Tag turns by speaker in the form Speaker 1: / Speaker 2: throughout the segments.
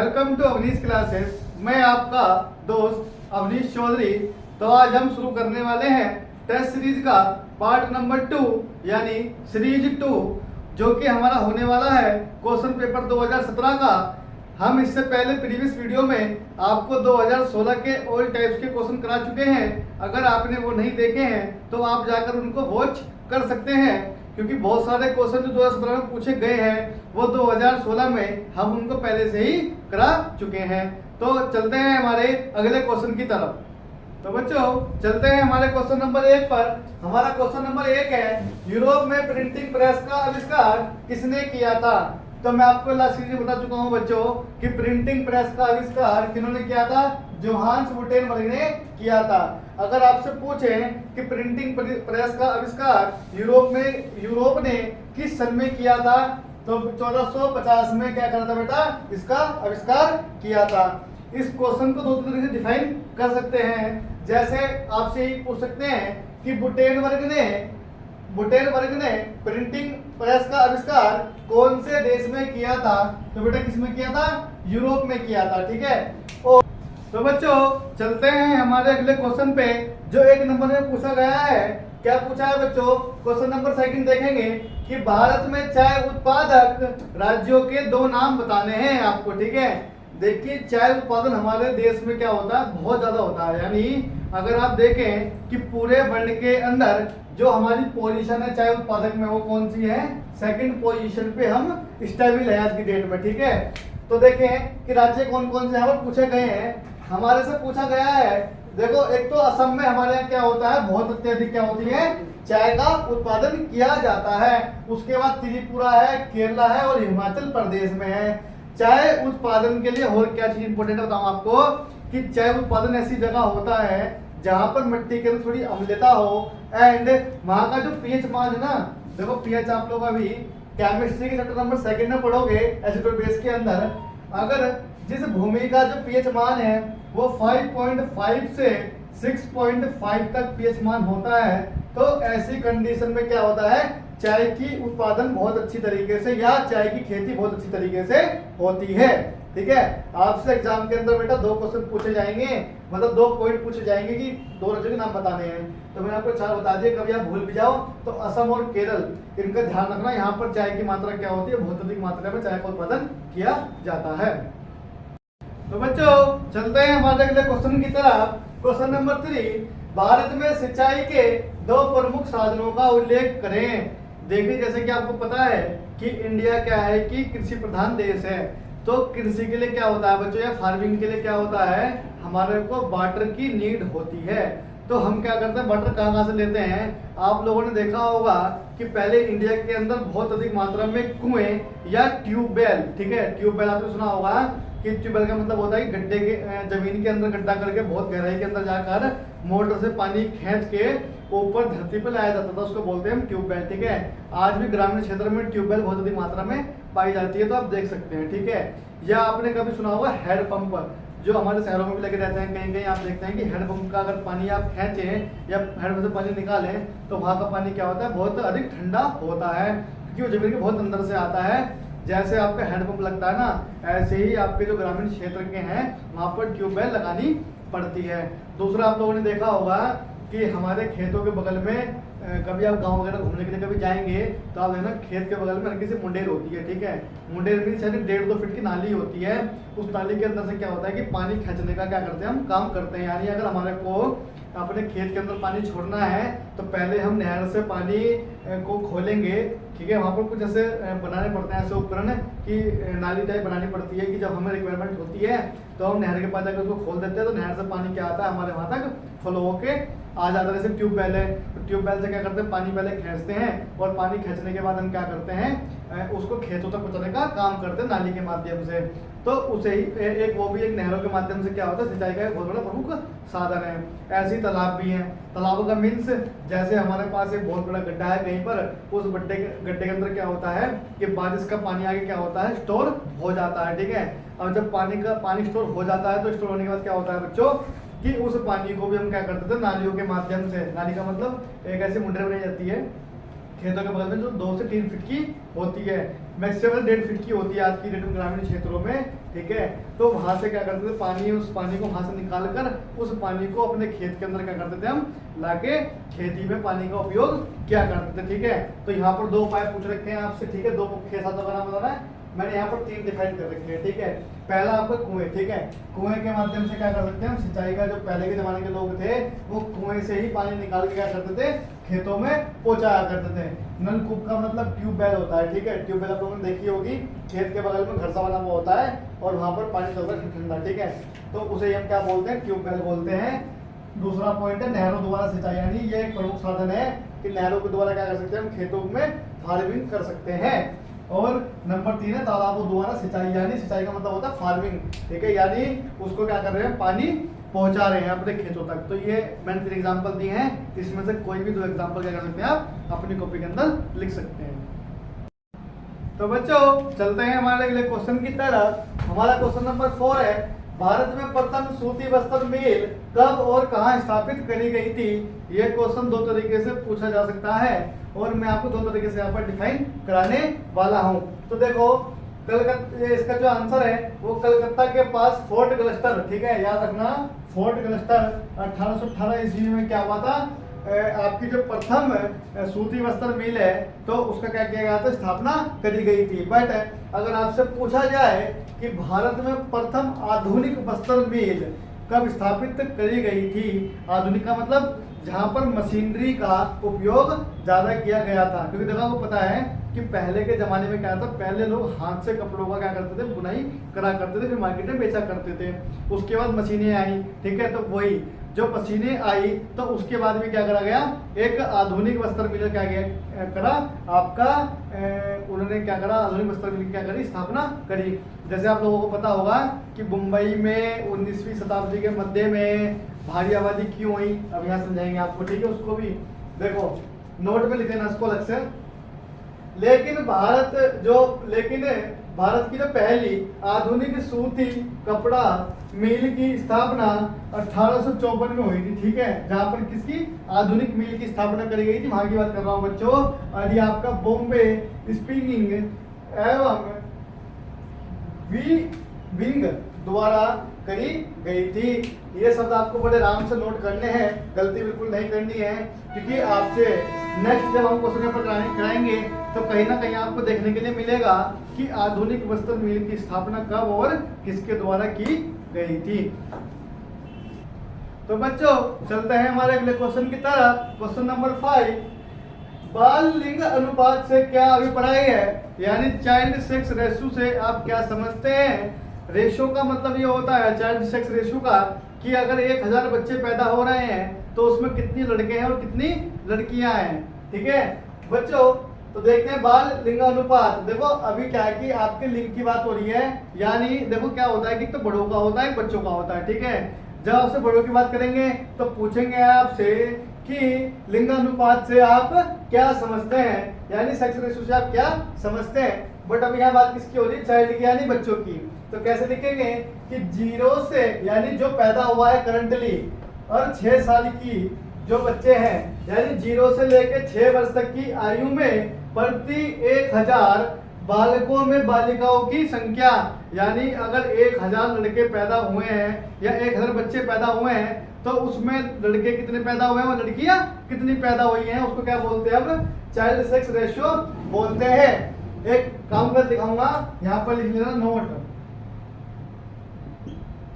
Speaker 1: Welcome to Awanish classes. मैं आपका दोस्त अवनीश चौधरी। तो आज हम शुरू करने वाले हैं टेस्ट सीरीज का पार्ट नंबर 2 यानी सीरीज 2, जो कि हमारा होने वाला है क्वेश्चन पेपर 2017 का। हम इससे पहले प्रीवियस वीडियो में आपको 2016 के ऑल टाइप्स के क्वेश्चन करा चुके हैं। अगर आपने वो नहीं देखे हैं तो आप जाकर उनको वॉच कर सकते हैं, क्योंकि बहुत सारे क्वेश्चन जो 2017 में पूछे गए हैं वो 2016 में हम उनको पहले से ही करा चुके हैं। तो चलते हैं हमारे अगले क्वेश्चन की तरफ। तो बच्चों चलते हैं हमारे क्वेश्चन नंबर 1 पर। हमारा क्वेश्चन नंबर 1 है, यूरोप में प्रिंटिंग प्रेस का आविष्कार किसने किया था? तो मैं आपको लास्ट सीरीज बता चुका हूं बच्चों कि प्रिंटिंग प्रेस का आविष्कार किन्होंने किया था? जोहान्स गुटेनबर्ग ने किया था। अगर आपसे पूछें कि प्रिंटिंग प्रेस का आविष्कार यूरोप ने किस सन में किया था, तो 1450 में क्या करा था बेटा? इसका आविष्कार किया था। इस क्वेश्चन को दो तरीके से डिफाइन कर सकते हैं। जैसे आपसे ही पूछ सकते हैं कि गुटेनबर्ग ने प्रिंटिंग प्रेस का आविष्कार कौन से देश में किया था? तो बेटा किस में किया था? यूरोप में किया था। ठीक है। तो बच्चों चलते हैं हमारे अगले क्वेश्चन पे, जो 1 नंबर में पूछा गया है। क्या पूछा है बच्चों? क्वेश्चन नंबर 2 देखेंगे कि भारत में चाय उत्पादक राज्यों के 2 नाम बताने हैं आपको। ठीक है। देखिए, चाय उत्पादन हमारे देश में क्या होता है? बहुत ज्यादा होता है। यानी अगर आप देखें कि पूरे वर्ल्ड के अंदर जो हमारी पोजीशन है चाय उत्पादक में, वो कौन सी है? 2nd पोजीशन पे हम स्टेबल है आज की डेट में। ठीक है। तो देखें कि राज्य कौन कौन से यहाँ पर पूछे गए हैं। हमारे से पूछा गया है, देखो, एक तो असम में हमारे यहाँ क्या होता है? बहुत अत्यधिक क्या होती है? चाय का उत्पादन किया जाता है। उसके बाद त्रिपुरा है, केरला है और हिमाचल प्रदेश में है। चाय उत्पादन के लिए और क्या चीज इंपॉर्टेंट बताऊं आपको कि चाय उत्पादन ऐसी जगह होता है जहां पर मिट्टी के अंदर थोड़ी अम्लता हो, एंड वहां का जो पीएच मान है ना, देखो पीएच आप लोग अभी केमिस्ट्री के चैप्टर नंबर 2 में पढ़ोगे एसिड और बेस के अंदर। अगर जिस भूमि का जो पीएच मान है वो 5.5 से 6.5 तक पीएच मान होता है, तो ऐसी कंडीशन में क्या होता है? चाय की उत्पादन बहुत अच्छी तरीके से या चाय की खेती बहुत अच्छी तरीके से होती है। ठीक है। आपसे एग्जाम के अंदर बेटा 2 क्वेश्चन पूछे जाएंगे, मतलब 2 पॉइंट पूछे जाएंगे कि 2 राज्यों के नाम बताने हैं। तो मैंने आपको 4 बता दिए, कभी आप भूल भी जाओ तो असम और केरल, इनका ध्यान रखना। यहाँ पर चाय की मात्रा क्या होती है? बहुत अधिक मात्रा में चाय का उत्पादन किया जाता है। तो बच्चों चलते हैं हमारे अगले क्वेश्चन की तरफ। क्वेश्चन नंबर 3, भारत में सिंचाई के 2 प्रमुख साधनों का उल्लेख करें। देखिए, जैसे कि आपको पता है कि इंडिया क्या है कि कृषि प्रधान देश है। तो कृषि के लिए क्या होता है बच्चों, या फार्मिंग के लिए क्या होता है? हमारे को वाटर की नीड होती है। तो हम क्या करते हैं? वाटर कहाँ से लेते हैं? आप लोगों ने देखा होगा कि पहले इंडिया के अंदर बहुत अधिक मात्रा में कुएं या ट्यूबवेल, ठीक है, ट्यूबवेल आपने सुना होगा कि ट्यूबवेल का मतलब होता है कि गड्ढे के जमीन के अंदर गड्ढा करके बहुत गहराई के अंदर जाकर मोटर से पानी खींच के ऊपर धरती पर लाया जाता था, उसको बोलते हैं हम ट्यूबवेल। ठीक है। आज भी ग्रामीण क्षेत्र में ट्यूबवेल बहुत अधिक मात्रा में पाई जाती है, तो आप देख सकते हैं। ठीक है। या आपने कभी सुना होगा हेड पंप, जो हमारे शहरों में भी लगे रहते हैं। कहीं कहीं आप देखते हैं कि हेड पंप का अगर पानी आप खींचें या हेड से पानी निकालें तो वहाँ का पानी क्या होता है? बहुत अधिक ठंडा होता है, क्योंकि वो जमीन के बहुत अंदर से आता है। जैसे आपका हैंड पंप लगता है ना, ऐसे ही आपके जो ग्रामीण क्षेत्र के हैं वहाँ पर ट्यूबवेल लगानी पड़ती है। दूसरा, आप लोगों ने देखा होगा कि हमारे खेतों के बगल में कभी आप गांव वगैरह घूमने के लिए कभी जाएंगे तो आप देखना खेत के बगल में हल्की सी मुंडेर होती है। ठीक है। मुंडेर मीन्स यानी 1.5-2 फीट की नाली होती है। उस नाली के अंदर से क्या होता है कि पानी खींचने का क्या करते हैं? हम काम करते हैं। यानी अगर हमारे को अपने खेत के अंदर पानी छोड़ना है तो पहले हम नहर से पानी को खोलेंगे। ठीक है। वहाँ पर कुछ ऐसे बनाने पड़ते हैं, ऐसे उपकरण कि नाली टाइप बनानी पड़ती है कि जब हमें रिक्वायरमेंट होती है तो हम नहर के पास जाकर उसको खोल देते हैं, तो नहर से पानी क्या आता है? हमारे वहाँ तक फ्लो होके आ जाता है। जैसे ट्यूबवेल है, तो ट्यूबवेल से क्या करते हैं? पानी पहले खींचते हैं और पानी खींचने के बाद हम क्या करते हैं? उसको खेतों तक पहुंचाने का काम करते हैं नाली के माध्यम से। तो उसे ही एक वो भी एक नहरों के माध्यम से क्या होता है? सिंचाई का एक बहुत बड़ा प्रमुख साधन है। ऐसे ही तालाब भी हैं। तालाबों का मीन्स जैसे हमारे पास एक बहुत बड़ा गड्ढा है कहीं पर, उस गड्ढे के अंदर क्या होता है कि बारिश का पानी आगे क्या होता है? स्टोर हो जाता है। ठीक है। और जब पानी स्टोर हो जाता है तो स्टोर होने के बाद क्या होता है बच्चों कि उस पानी को भी हम क्या करते थे? नालियों के माध्यम से। नाली का मतलब एक ऐसी मुंडे बनाई जाती है खेतों के बगल में जो 2 से 3 फीट की होती है। मैक्सिमम 1.5 फीट की होती है आज की डेट में ग्रामीण क्षेत्रों में, ठीक है। तो वहां से क्या करते थे, पानी, उस पानी को वहां से निकाल कर उस पानी को अपने खेत के अंदर क्या करते थे, हम लाके खेती में पानी का उपयोग क्या करते थे, ठीक है। तो यहाँ पर 2 उपाय पूछ रखे हैं आपसे, ठीक है, 2 मुख्य साधन बनाना है। मैंने यहाँ पर 3 डिफाइन कर रखे हैं, ठीक है। पहला आपका कुएं, ठीक है, कुएं के माध्यम से क्या कर सकते हैं हम सिंचाई का, जो पहले के जमाने के लोग थे वो कुएं से ही पानी निकाल के क्या करते थे, खेतों में पहुंचाया करते थे। नलकूप का मतलब ट्यूबवेल होता है, ठीक है, ट्यूबवेल आप लोगों ने देखी होगी, खेत के बगल में घर सा बना हुआ होता है और वहां पर पानी चलता है ठंडा, ठीक है, तो उसे हम क्या बोलते हैं, ट्यूबवेल बोलते हैं। दूसरा पॉइंट है नहरों द्वारा सिंचाई, यानी ये एक प्रमुख साधन है कि नहरों के द्वारा क्या कर सकते हैं, हम खेतों में फार्मिंग कर सकते हैं। और नंबर 3 है तालाबों द्वारा सिंचाई, यानी सिंचाई का मतलब होता है फार्मिंग, ठीक है, यानी उसको क्या कर रहे हैं, पानी पहुंचा रहे हैं अपने खेतों तक। तो ये मैंने 3 एग्जांपल दिए हैं, इसमें से कोई भी 2 एग्जांपल क्या कर सकते हैं आप अपनी कॉपी के अंदर लिख सकते हैं। तो बच्चों चलते हैं हमारे अगले क्वेश्चन की तरफ। हमारा क्वेश्चन नंबर 4 है, भारत में प्रथम सूती वस्त्र मिल कब और कहां स्थापित करी गई थी। यह क्वेश्चन 2 तरीके से पूछा जा सकता है और मैं आपको 2 तरीके से यहाँ पर डिफाइन कराने वाला हूँ। तो देखो कलकत्ता, इसका जो आंसर है वो कलकत्ता के पास फोर्ट गलस्टर, ठीक है, याद रखना, फोर्ट गलस्टर 1818 ईस्वी में क्या हुआ था, आपकी जो प्रथम सूती वस्त्र मिल है तो उसका क्या किया गया था, स्थापना करी गई थी। बट अगर आपसे पूछा जाए कि भारत में प्रथम आधुनिक वस्त्र मिल कब स्थापित करी गई थी, आधुनिक का मतलब जहां पर मशीनरी का उपयोग ज्यादा किया गया था, क्योंकि देखो आपको पता है कि पहले के जमाने में क्या था, पहले लोग हाथ से कपड़ों का क्या करते थे, बुनाई करा करते थे, फिर मार्केट में बेचा करते थे। उसके बाद मशीनें आई, ठीक है, तो वही जो मशीनें आई तो उसके बाद में क्या करा गया, एक आधुनिक वस्त्र मिल क्या गया करा आपका, उन्होंने क्या करा, आधुनिक वस्त्र मिल क्या करी, स्थापना करी। जैसे आप लोगों को पता होगा कि मुंबई में 19वीं शताब्दी के मध्य में भारी आबादी क्यों हुई, अब यहाँ समझाएंगे आपको, ठीक है, उसको भी देखो नोट में लिखे ना इसको अलग से। लेकिन भारत की जो पहली आधुनिक सूती कपड़ा मिल की स्थापना 1854 में हुई थी, ठीक है, जहां पर किसकी, आधुनिक मिल की स्थापना करी गई थी, वहां की बात कर रहा हूं बच्चों। और ये आपका बॉम्बे स्पिनिंग एवं विंग द्वारा करी गई थी। ये शब्द आपको बड़े आराम से नोट करने हैं, गलती बिल्कुल नहीं करनी है, क्योंकि आपसे नेक्स्ट जब हम क्वेश्चन पेपर कराएंगे तो कहीं ना कहीं आपको देखने के लिए मिलेगा कि आधुनिक वस्त्र मिल की स्थापना कब और किसके द्वारा की गई थी। तो बच्चों चलते हैं हमारे अगले क्वेश्चन की तरफ। क्वेश्चन नंबर 5, बाल लिंग अनुपात से क्या अभिप्राय है, यानी चाइल्ड सेक्स रेशियो से आप क्या समझते हैं। रेशियो का मतलब ये होता है, चाइल्ड सेक्स रेशियो का, कि अगर 1000 बच्चे पैदा हो रहे हैं तो उसमें कितनी लड़के हैं और कितनी लड़कियां हैं, ठीक है बच्चों। तो देखते हैं बाल लिंग अनुपात। देखो अभी क्या है कि आपके लिंग की बात हो रही है, यानी देखो क्या होता है कि तो बड़ों का होता है, बच्चों का होता है, ठीक है। जब आपसे बड़ों की बात करेंगे तो पूछेंगे आपसे कि लिंग अनुपात से आप क्या समझते हैं, यानी सेक्स रेशियो से आप क्या समझते हैं। बट अभी यहाँ बात किसकी हो रही है, चाइल्ड की यानी बच्चों की। तो कैसे लिखेंगे कि 0 से, यानी जो पैदा हुआ है करंटली, और 6 साल की जो बच्चे हैं, यानी 0 से लेकर 6 वर्ष तक की आयु में प्रति 1000 बालकों में बालिकाओं की संख्या, यानी अगर 1000 लड़के पैदा हुए हैं या 1000 बच्चे पैदा हुए हैं तो उसमें लड़के कितने पैदा हुए हैं और लड़कियां कितनी पैदा हुई हैं, उसको क्या बोलते हैं, हम चाइल्ड सेक्स रेशियो बोलते हैं। एक काम कर दिखाऊंगा, यहाँ पर लिख लेना नोट,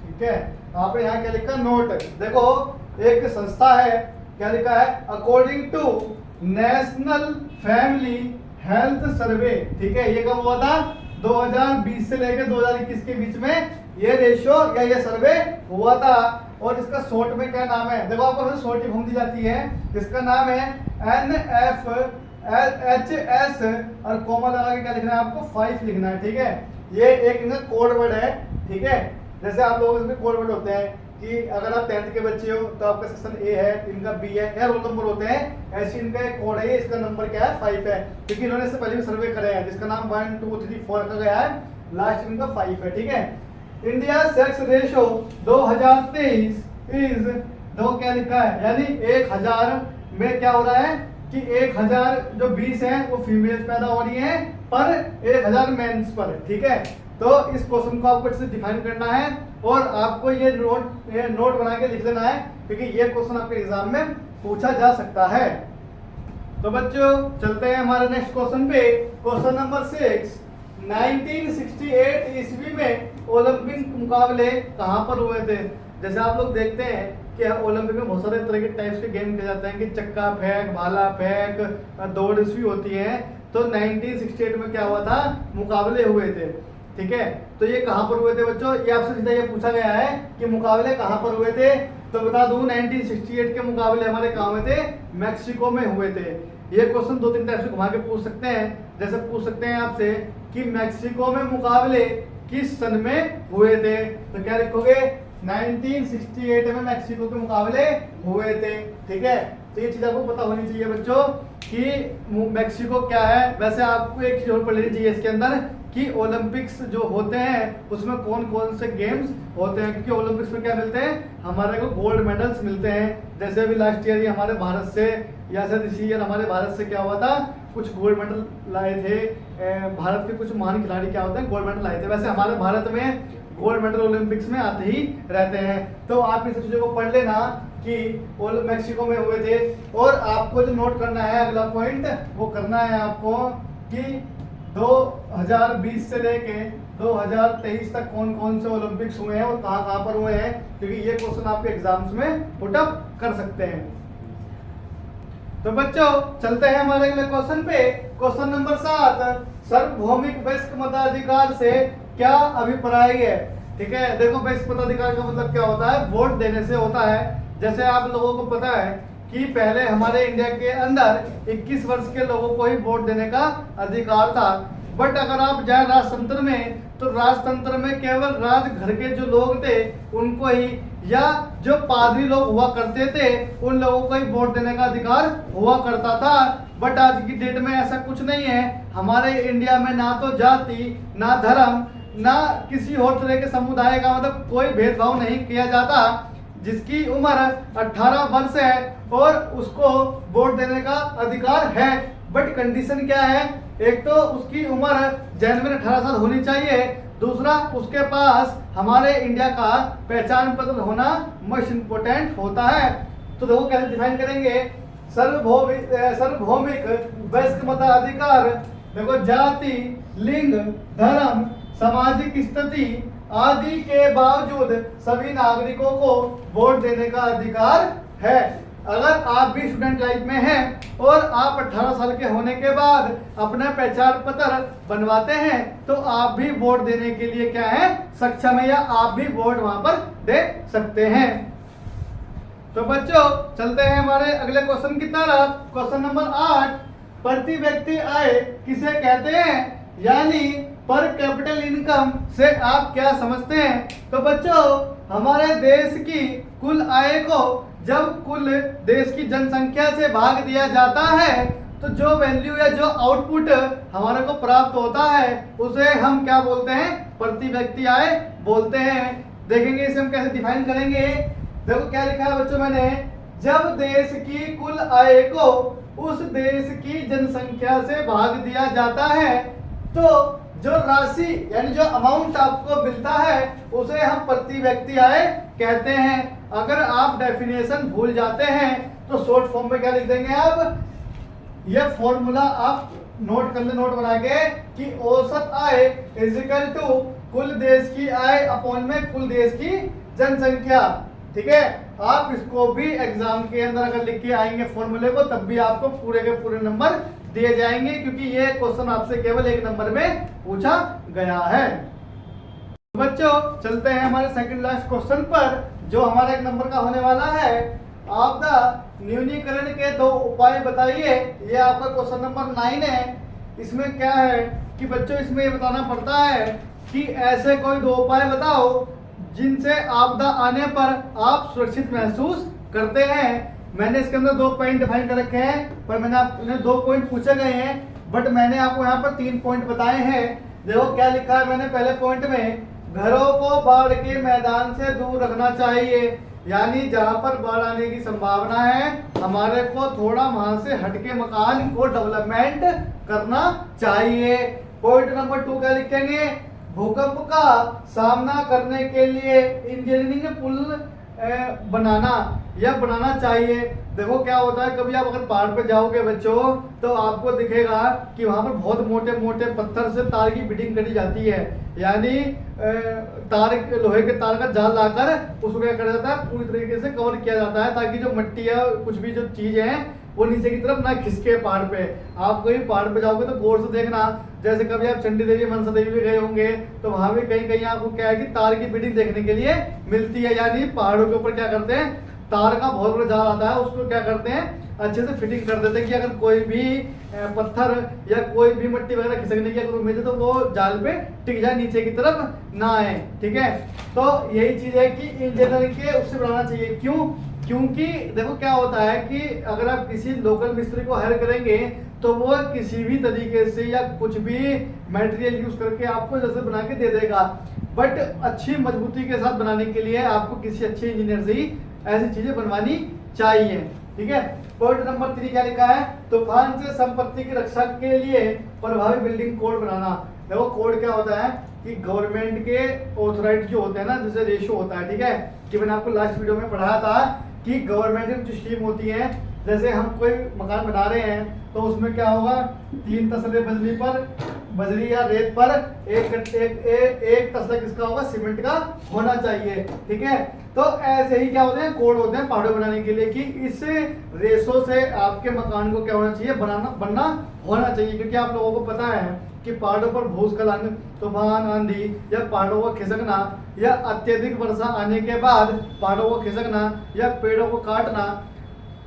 Speaker 1: ठीक है, आप यहाँ क्या लिखा, नोट। देखो एक संस्था है, क्या लिखा है, according to National Family Health Survey, ठीक है, ये कब हुआ था, 2020 से लेकर 2021 के बीच में ये रेशियो या ये सर्वे हुआ था। और इसका शॉर्ट में क्या नाम है, देखो आपको शॉर्ट ही घूम दी जाती है, इसका नाम है NFHS, और कोमा लगा के क्या लिखना है आपको, 5 लिखना है, ठीक है। ये एक इनका कोड वर्ड है, ठीक है, जैसे आप लोग इसमें कोड वर्ड होते हैं कि अगर आप 10th के बच्चे हो तो आपका सेक्शन A है, इनका B है, या रोल नंबर होते हैं, ऐसे इनका एक कोड है, इसका नंबर क्या है, 5 है, क्योंकि इन्होंने इससे पहले भी सर्वे करे हैं जिसका नाम 1 2 3 4 का गया है, लास्ट इनका 5 है, ठीक है। इंडिया सेक्स रेशियो 2023 इज, दो क्या लिखा है, यानी 1000 में क्या हो रहा है कि 1000 जो 20 है वो फीमेल्स पैदा हो रही हैं पर 1000 मेंस पर, ठीक है। तो इस क्वेश्चन को आपको अच्छे से डिफाइन करना है और आपको ये नोट बना के लिख लेना है, क्योंकि ये क्वेश्चन आपके एग्जाम में पूछा जा सकता है। तो बच्चों चलते हैं हमारे नेक्स्ट क्वेश्चन पे। क्वेश्चन नंबर 6, 1968 ईस्वी में ओलंपिक मुकाबले कहाँ पर हुए थे? जैसे आप लोग देखते हैं कि ओलंपिक में बहुत सारे तरह के टाइप्स के गेम खेले जाते हैं कि चक्का फेंक, भाला फेंक, दौड़ भी होती है। तो 1968 में क्या हुआ था, मुकाबले हुए थे, ठीक है। तो ये कहाँ पर हुए थे बच्चों? ये आपसे सीधा ये पूछा गया है कि मुकाबले कहाँ पर हुए थे। तो बता दूं 1968 के मुकाबले हमारे कहाँ हुए थे? मैक्सिको में हुए थे। ये क्वेश्चन 2-3 टाइप से घुमा के पूछ सकते हैं। जैसे पूछ सकते हैं आपसे कि मैक्सिको में मुकाबले किस सन में हुए थे? तो क्या लिखोगे? 1968 में मैक्सिको के मुकाबले हुए थे, ठीक है। तो ये चीज आपको पता होनी चाहिए बच्चों कि मैक्सिको क्या है। वैसे आपको एक चीज और पढ़ लेनी चाहिए इसके अंदर कि ओलंपिक्स जो होते हैं उसमें कौन कौन से गेम्स होते हैं, क्योंकि ओलंपिक्स में क्या मिलते हैं, हमारे को गोल्ड मेडल्स मिलते हैं। जैसे अभी लास्ट ईयर हमारे भारत से, या शायद इसी ईयर हमारे भारत से क्या हुआ था, कुछ गोल्ड मेडल लाए थे। भारत के कुछ महान खिलाड़ी क्या होते हैं, गोल्ड मेडल लाए थे। वैसे हमारे भारत में गोल्ड मेडल ओलंपिक्स में आते ही रहते हैं। तो आप इस चीजों को पढ़ लेना कि मैक्सिको में हुए थे। और आपको जो नोट करना है अगला पॉइंट वो करना है आपको कि 2020 से लेके 2023 तक कौन कौन से ओलंपिक्स हुए हैं और कहां कहां पर हुए हैं, क्योंकि ये क्वेश्चन आपके एग्जाम्स में पुट अप कर सकते हैं। तो बच्चों चलते हैं हमारे अगले क्वेश्चन पे। क्वेश्चन नंबर 7, सार्वभौमिक वयस्क मताधिकार से क्या अभिप्राय है? ठीक है, देखो वयस्क मताधिकार का मतलब क्या होता है, वोट देने से होता है। जैसे आप लोगों को पता है कि पहले हमारे इंडिया के अंदर 21 वर्ष के लोगों को ही वोट देने का अधिकार था। बट अगर आप जाए राजतंत्र में तो राजतंत्र में केवल राजघर के जो लोग थे उनको ही, या जो पादरी लोग हुआ करते थे उन लोगों को ही वोट देने का अधिकार हुआ करता था। बट आज की डेट में ऐसा कुछ नहीं है। हमारे इंडिया में ना तो जाति, ना धर्म, ना किसी और तरह के समुदाय का मतलब कोई भेदभाव नहीं किया जाता। जिसकी उम्र 18 वर्ष है और उसको वोट देने का अधिकार है। बट कंडीशन क्या है, एक तो उसकी उम्र जेन्युइन 18 साल होनी चाहिए, दूसरा उसके पास हमारे इंडिया का पहचान पत्र होना मोस्ट इम्पोर्टेंट होता है। तो देखो कैसे डिफाइन करेंगे, सार्वभौमिक वयस्क मताधिकार। देखो जाति, लिंग, धर्म, सामाजिक स्थिति आदि के बावजूद सभी नागरिकों को वोट देने का अधिकार है। अगर आप भी स्टूडेंट लाइफ में हैं और आप 18 साल के होने के बाद अपना पहचान पत्र बनवाते हैं तो आप भी वोट देने के लिए क्या है, सक्षम है, या आप भी वोट वहां पर दे सकते हैं। तो बच्चों चलते हैं हमारे अगले क्वेश्चन की तरफ। क्वेश्चन नंबर 8, प्रति व्यक्ति आय किसे कहते हैं, यानी पर कैपिटल इनकम से आप क्या समझते हैं? तो बच्चों हमारे देश की कुल आय को जब कुल देश की जनसंख्या से भाग दिया जाता है तो जो वैल्यू या जो आउटपुट हमारे को प्राप्त होता है उसे हम क्या बोलते हैं, प्रति व्यक्ति आय बोलते हैं। देखेंगे इसे हम कैसे डिफाइन करेंगे। देखो क्या लिखा है बच्चों मैंने, जब देश की कुल आय को उस देश की जनसंख्या से भाग दिया जाता है तो जो राशि यानी जो अमाउंट आपको मिलता है उसे हम प्रति व्यक्ति आय कहते हैं। अगर आप डेफिनेशन भूल जाते हैं तो शॉर्ट फॉर्म में क्या लिख देंगे आप, ये फॉर्मूला आप नोट कर ले, नोट बना के कि औसत आय इज इक्वल टू कुल देश की आय अपॉन में कुल देश की जनसंख्या। ठीक है, आप इसको भी एग्जाम के अंदर अगर लिख के आएंगे फॉर्मूले को तब भी आपको पूरे के पूरे नंबर दिए जाएंगे, क्योंकि ये क्वेश्चन आपसे केवल एक नंबर में पूछा गया है। बच्चों चलते हैं हमारे सेकंड लास्ट क्वेश्चन पर जो हमारा एक नंबर का होने वाला है। आपदा न्यूनीकरण के 2 उपाय बताइए। ये आपका क्वेश्चन नंबर 9 है। इसमें क्या है कि बच्चों इसमें ये बताना पड़ता है कि ऐसे कोई 2 उपाय बताओ जिनसे आपदा आने पर आप सुरक्षित महसूस करते हैं। मैंने इसके अंदर 2 पॉइंट डिफाइन कर रखे हैं, पर मैंने आपने 2 पॉइंट पूछे गए हैं, बट मैंने आपको यहाँ पर 3 पॉइंट बताए हैं। देखो क्या लिखा है मैंने पहले पॉइंट में, घरों को बाढ़ के मैदान से दूर रखना चाहिए। यानी जहां पर बाढ़ आने की संभावना है हमारे को थोड़ा वहां से हटके मकान को डेवलपमेंट करना चाहिए। पॉइंट नंबर 2 क्या लिखेंगे, भूकंप का सामना करने के लिए इंजीनियरिंग पुल बनाना चाहिए। देखो क्या होता है, कभी आप अगर पहाड़ पे जाओगे बच्चों तो आपको दिखेगा कि वहां पर बहुत मोटे मोटे पत्थर से तार की फिटिंग करी जाती है, यानी तार लोहे के तार का जाल लाकर उसको क्या करा जाता है, पूरी तरीके से कवर किया जाता है ताकि जो मिट्टी या कुछ भी जो चीज है वो नीचे की तरफ ना खिसके पहाड़ पे। आप कहीं पहाड़ पे जाओगे तो गौर से देखना, जैसे कभी आप चंडी देवी मनसा देवी भी गए होंगे तो वहां भी कहीं कहीं आपको क्या है कि तार की फिटिंग देखने के लिए मिलती है, यानी पहाड़ों के ऊपर क्या करते हैं, तार का बहुत बड़ा जाल आता है, उसको क्या करते हैं अच्छे से फिटिंग कर देते हैं कि अगर कोई भी पत्थर या कोई भी मिट्टी वगैरह खिसकने की अगर उम्मीद है तो वो जाल पे टिक जाए, नीचे की तरफ ना आए। ठीक है, तो यही चीज है कि इंजीनियरिंग के उससे बनाना चाहिए। क्यों? क्योंकि देखो क्या होता है कि अगर आप किसी लोकल मिस्त्री को हायर करेंगे तो वो किसी भी तरीके से या कुछ भी मटेरियल यूज करके आपको जैसे बना के दे देगा, बट अच्छी मजबूती के साथ बनाने के लिए आपको किसी अच्छे इंजीनियर से ही ऐसी चीजें बनवानी चाहिए। ठीक है, पॉइंट नंबर 3 क्या लिखा है, तूफान से संपत्ति की रक्षा के लिए प्रभावी बिल्डिंग कोड बनाना। देखो कोड क्या होता है कि गवर्नमेंट के ऑथोराइज जो होते हैं ना, जैसे रेशो होता है, ठीक है, कि मैंने आपको लास्ट वीडियो में पढ़ाया था कि गवर्नमेंट की जो स्कीम होती है, जैसे हम कोई मकान बना रहे हैं तो उसमें क्या होगा, 3 तसले बजरी या रेत पर एक तसला किसका होगा, सीमेंट का होना चाहिए। ठीक है, तो ऐसे ही क्या होते हैं कोड होते हैं पहाड़ों बनाने के लिए कि इस रेशो से आपके मकान को क्या होना चाहिए, बनना होना चाहिए। क्योंकि आप लोगों को पता है कि पहाड़ों पर भूस्खलन, तूफान, आंधी या पहाड़ों को खिसकना या अत्यधिक वर्षा आने के बाद पहाड़ों को खिसकना या पेड़ों को काटना,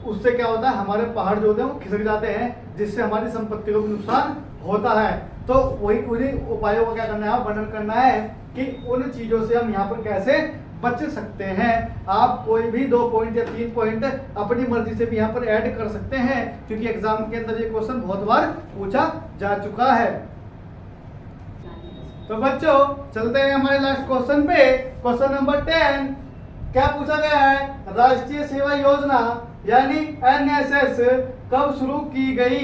Speaker 1: उससे क्या होता है हमारे पहाड़ जो होते हैं वो खिसक जाते हैं, जिससे हमारी संपत्ति को भी नुकसान होता है। तो वही उन्हीं उपायों का क्या करना है, वर्णन करना है कि उन चीजों से हम यहाँ पर कैसे बच सकते हैं। आप कोई भी 2 पॉइंट या 3 पॉइंट अपनी मर्जी से भी यहाँ पर ऐड कर सकते हैं, क्योंकि एग्जाम के अंदर ये क्वेश्चन बहुत बार पूछा जा चुका है। तो बच्चों चलते हैं हमारे लास्ट क्वेश्चन पे। क्वेश्चन नंबर 10 क्या पूछा गया है, राष्ट्रीय सेवा योजना यानी एनएसएस कब शुरू की गई।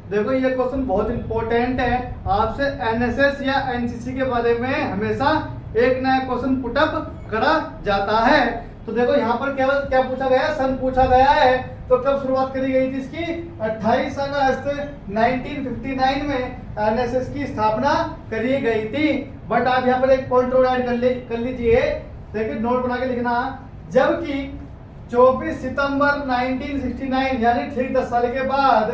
Speaker 1: देखो ये क्वेश्चन बहुत इंपॉर्टेंट है, आपसे एनएसएस या एनसीसी के बारे में हमेशा एक नया क्वेश्चन पुटअप करा जाता है। तो देखो यहाँ पर केवल क्या पूछा गया है, सन पूछा गया है। तो कब शुरुआत करी गई थी इसकी, 28 अगस्त 1959 में एनएसएस की स्थापना करी गई थी। बट आप यहाँ पर एक पॉइंट और ऐड कर लीजिए, देखिए नोट बना के लिखना, जबकि 24 सितंबर 1969 यानी ठीक 10 साल के बाद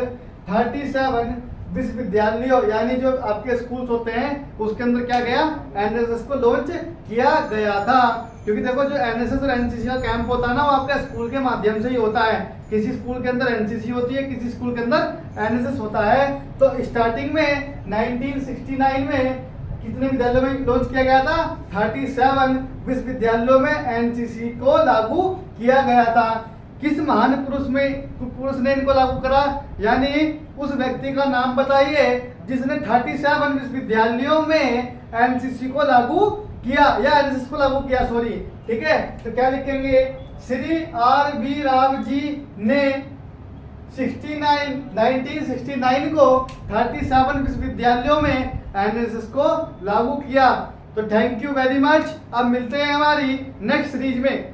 Speaker 1: 37 विश्वविद्यालयों यानी जो आपके स्कूल्स होते हैं उसके अंदर क्या गया, एनएसएस को लॉन्च किया गया था। क्योंकि देखो जो एनएसएस और एनसीसी का कैंप होता है ना वो आपके स्कूल के माध्यम से ही होता है। किसी स्कूल के अंदर एनसीसी होती है, किसी स्कूल के अंदर एनएसएस होता है। तो स्टार्टिंग में 1969 में कितने विद्यालयों में लॉन्च किया गया था, 37 विश्वविद्यालयों में एनसीसी को लागू किया गया था। किस महान पुरुष ने इनको लागू करा, यानी उस व्यक्ति का नाम बताइए जिसने 37 विश्वविद्यालयों में एनसीसी को लागू किया या एनएसएस को लागू किया, सॉरी। ठीक है, तो क्या लिखेंगे, श्री आर.बी. राव जी ने 1969 को 37 विश्वविद्यालयों में एनएसएस को लागू किया। तो थैंक यू वेरी मच। अब मिलते हैं हमारी नेक्स्ट सीरीज में।